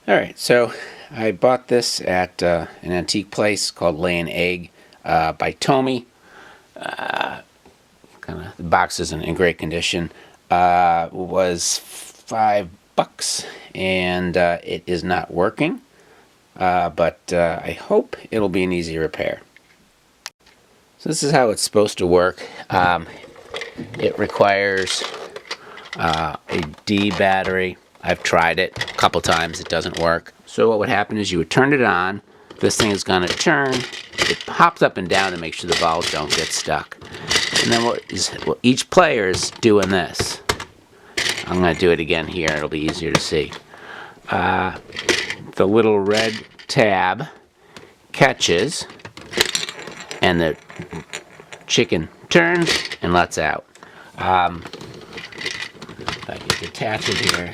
Alright, so I bought this at an antique place called Lay an Egg by Tomy. The box isn't in great condition. Was $5 and it is not working, but I hope it'll be an easy repair. So this is how it's supposed to work. It requires a D battery. I've tried it a couple times, it doesn't work. So what would happen is you would turn it on, this thing is going to turn, it hops up and down to make sure the valves don't get stuck. And then each player is doing this. I'm going to do it again here, it'll be easier to see. The little red tab catches, and the chicken turns and lets out. If I can detach it here,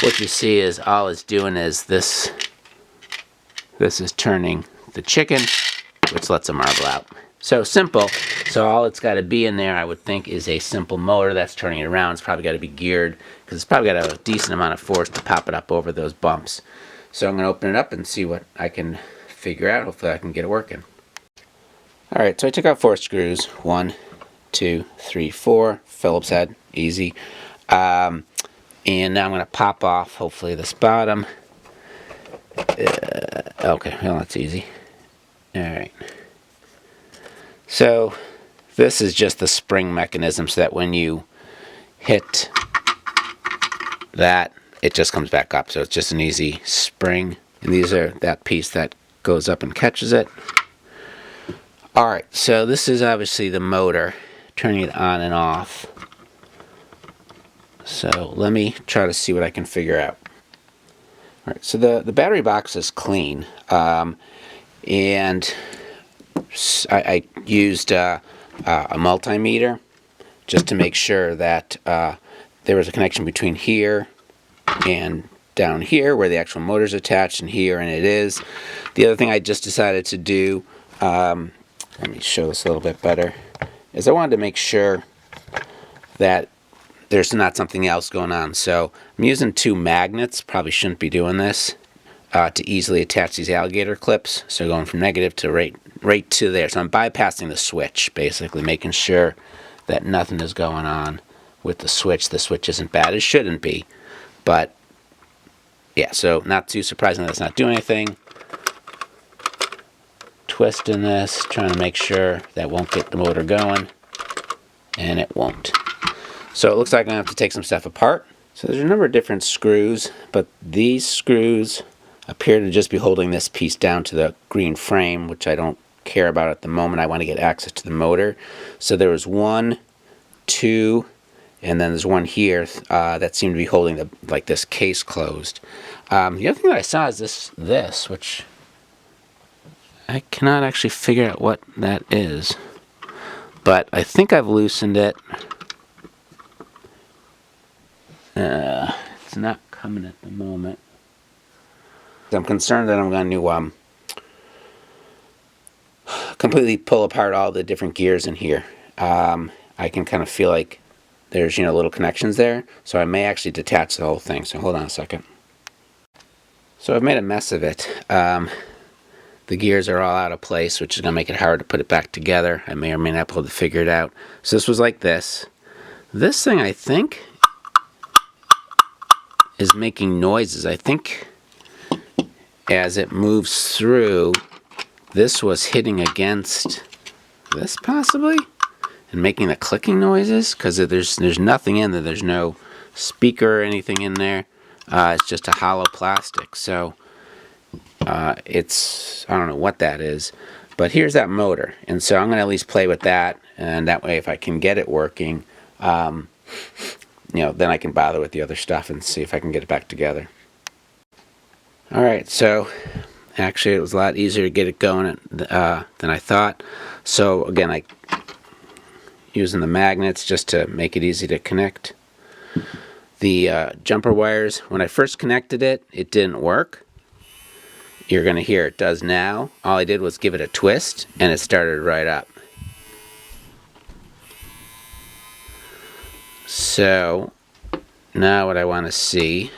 what you see is all it's doing is this is turning the chicken, which lets the marble out. So simple. So all it's got to be in there, I would think, is a simple motor that's turning it around. It's probably got to be geared because it's probably got a decent amount of force to pop it up over those bumps. So I'm going to open it up and see what I can figure out. Hopefully I can get it working. Alright, so I took out 4 screws. 1, 2, 3, 4. Phillips head. Easy. And now I'm going to pop off, hopefully, this bottom. Okay, well, that's easy. Alright. So, this is just the spring mechanism so that when you hit that, it just comes back up. So it's just an easy spring. And these are that piece that goes up and catches it. Alright, so this is obviously the motor, turning it on and off. So let me try to see what I can figure out. Alright, so the battery box is clean. And I used a multimeter just to make sure that there was a connection between here and down here where the actual motor's attached, and here, and it is. The other thing I just decided to do, let me show this a little bit better, is I wanted to make sure that there's not something else going on. So I'm using 2 magnets, probably shouldn't be doing this, to easily attach these alligator clips. So going from negative to right to there. So I'm bypassing the switch, basically making sure that nothing is going on with the switch. The switch isn't bad, it shouldn't be, but yeah, so not too surprising that it's not doing anything. Twisting this, trying to make sure that won't get the motor going, and it won't. So it looks like I'm going to have to take some stuff apart. So there's a number of different screws, but these screws appear to just be holding this piece down to the green frame, which I don't care about at the moment. I want to get access to the motor. So there was 1, 2, and then there's one here that seemed to be holding this case closed. The other thing that I saw is this, which I cannot actually figure out what that is, but I think I've loosened it. It's not coming at the moment. I'm concerned that I'm going to completely pull apart all the different gears in here. I can kind of feel like there's little connections there, so I may actually detach the whole thing. So hold on a second. So I've made a mess of it. The gears are all out of place, which is going to make it hard to put it back together. I may or may not be able to figure it out. So this was like this. This thing, I think, is making noises. I think as it moves through, this was hitting against this possibly and making the clicking noises, because there's nothing in there. There's no speaker or anything in there. It's just a hollow plastic. So I don't know what that is, but here's that motor, and so I'm going to at least play with that, and that way if I can get it working, then I can bother with the other stuff and see if I can get it back together. Alright, so actually it was a lot easier to get it going than I thought. So again, using the magnets just to make it easy to connect. The jumper wires, when I first connected it, it didn't work. You're going to hear it does now. All I did was give it a twist, and it started right up. So now what I want to see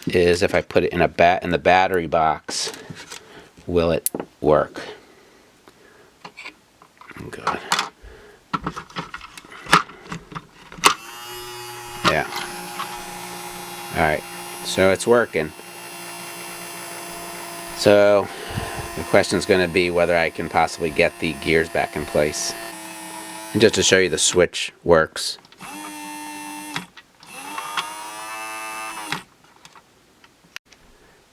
is if I put it in the battery box, will it work? Good. Yeah. Alright, so it's working. So the question is going to be whether I can possibly get the gears back in place. And just to show you the switch works.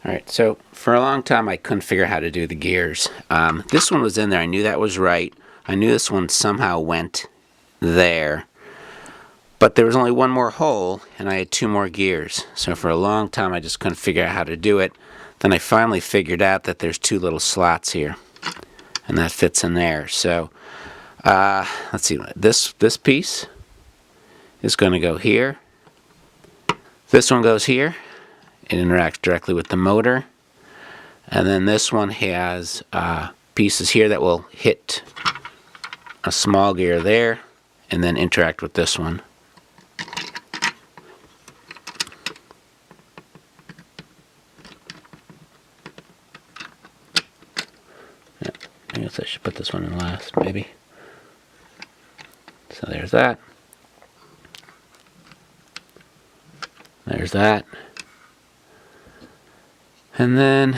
Alright, so for a long time I couldn't figure out how to do the gears. This one was in there, I knew that was right. I knew this one somehow went there. But there was only one more hole, and I had 2 more gears. So for a long time I just couldn't figure out how to do it. Then I finally figured out that there's 2 little slots here. And that fits in there. So, let's see, this piece is going to go here. This one goes here. It interacts directly with the motor. And then this one has pieces here that will hit a small gear there and then interact with this one. Yeah, I guess I should put this one in last, maybe. So there's that. There's that. And then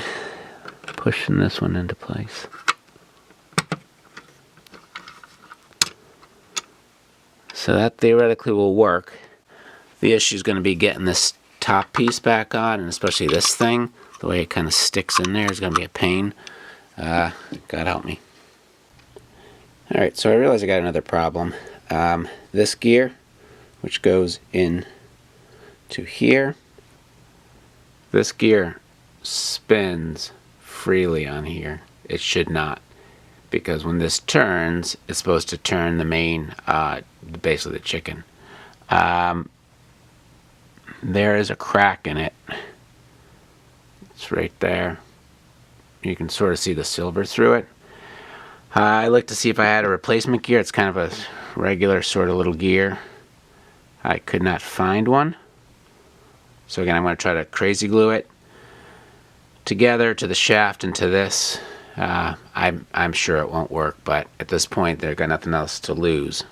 pushing this one into place. So that theoretically will work. The issue is going to be getting this top piece back on, and especially this thing. The way it kind of sticks in there is going to be a pain. God help me. Alright, so I realize I got another problem. This gear, which goes in to here, this gear spins freely on here. It should not, because when this turns, it's supposed to turn the main, basically the chicken. There is a crack in it. It's right there. You can sort of see the silver through it. I looked to see if I had a replacement gear. It's kind of a regular sort of little gear. I could not find one. So again, I'm going to try to crazy glue it together to the shaft and to this. I'm sure it won't work, but at this point they've got nothing else to lose.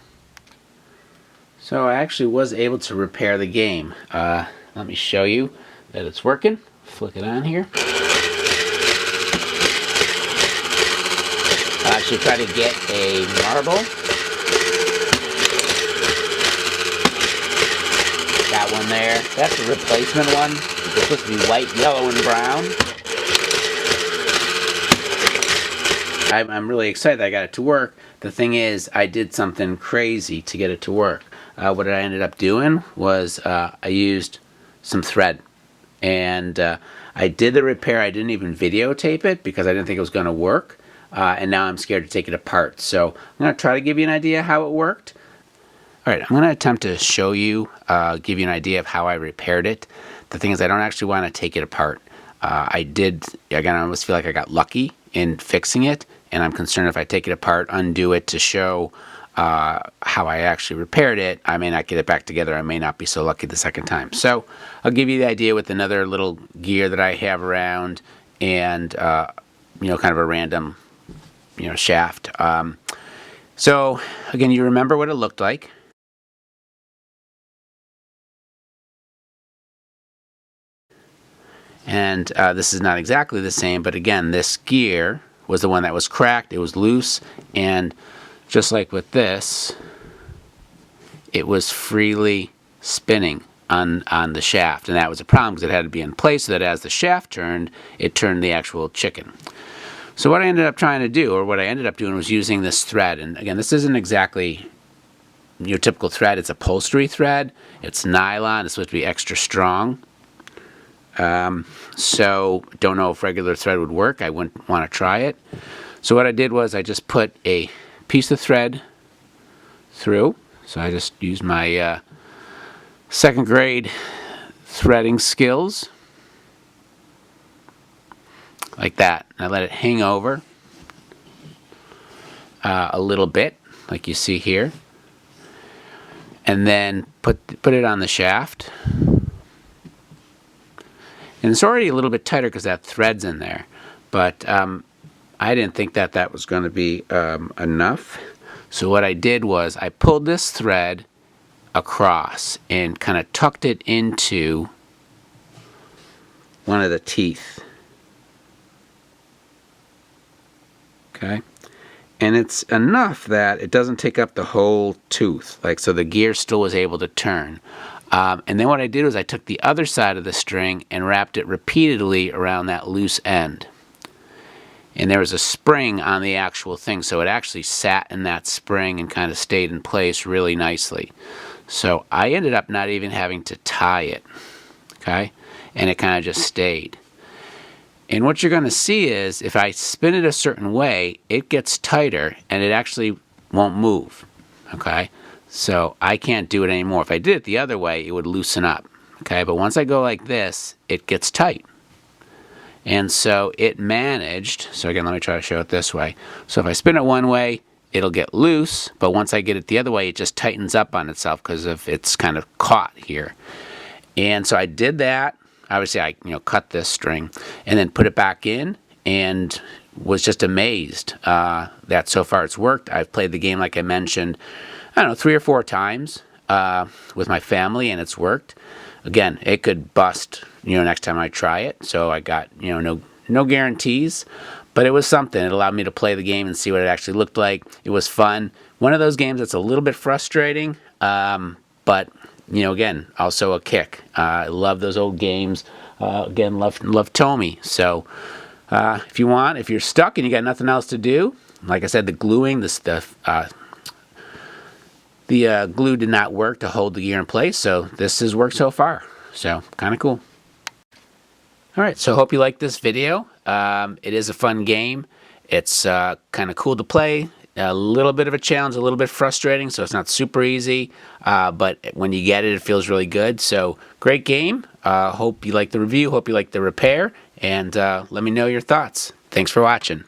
So I actually was able to repair the game. Let me show you that it's working. Flick it on here. I actually tried to get a marble. That one there. That's the replacement one. It's supposed to be white, yellow, and brown. I'm really excited that I got it to work. The thing is, I did something crazy to get it to work. What I ended up doing was I used some thread. And I did the repair. I didn't even videotape it because I didn't think it was going to work. And now I'm scared to take it apart. So I'm going to try to give you an idea how it worked. Alright, I'm going to attempt to show you, give you an idea of how I repaired it. The thing is, I don't actually want to take it apart. I almost feel like I got lucky in fixing it, and I'm concerned if I take it apart, undo it to show how I actually repaired it, I may not get it back together. I may not be so lucky the second time. So I'll give you the idea with another little gear that I have around, and kind of a random shaft. So again, you remember what it looked like. And this is not exactly the same, but again, this gear was the one that was cracked. It was loose, and just like with this, it was freely spinning on the shaft, and that was a problem because it had to be in place so that as the shaft turned, it turned the actual chicken. So what I ended up trying to do, or what I ended up doing, was using this thread. And again, this isn't exactly your typical thread. It's upholstery thread. It's nylon. It's supposed to be extra strong. So don't know if regular thread would work. I wouldn't want to try it. So what I did was I just put a piece of thread through. So I just used my second grade threading skills like that. And I let it hang over a little bit, like you see here, and then put it on the shaft. And it's already a little bit tighter because that thread's in there. But I didn't think that that was going to be enough. So what I did was I pulled this thread across and kind of tucked it into one of the teeth. Okay. And it's enough that it doesn't take up the whole tooth, like, so the gear still was able to turn. And then what I did was I took the other side of the string and wrapped it repeatedly around that loose end. And there was a spring on the actual thing, so it actually sat in that spring and kind of stayed in place really nicely. So I ended up not even having to tie it, okay? And it kind of just stayed. And what you're going to see is if I spin it a certain way, it gets tighter and it actually won't move, okay? So I can't do it anymore. If I did it the other way, it would loosen up, okay? But once I go like this, it gets tight. And so it managed, so again, let me try to show it this way. So if I spin it one way, it'll get loose, but once I get it the other way, it just tightens up on itself because of it's kind of caught here. And so I did that. Obviously, I cut this string and then put it back in and was just amazed that so far it's worked. I've played the game, like I mentioned, I don't know, 3 or 4 times with my family, and it's worked. Again, it could bust, next time I try it. So I got, no guarantees, but it was something. It allowed me to play the game and see what it actually looked like. It was fun. One of those games that's a little bit frustrating, but again, also a kick. I love those old games. Again, love Tomy. So if you're stuck and you got nothing else to do, like I said, the gluing, the glue did not work to hold the gear in place. So this has worked so far. So kind of cool. All right, so hope you like this video. It is a fun game. It's kind of cool to play. A little bit of a challenge, a little bit frustrating, so it's not super easy. But when you get it, it feels really good. So great game. Hope you like the review. Hope you like the repair. And let me know your thoughts. Thanks for watching.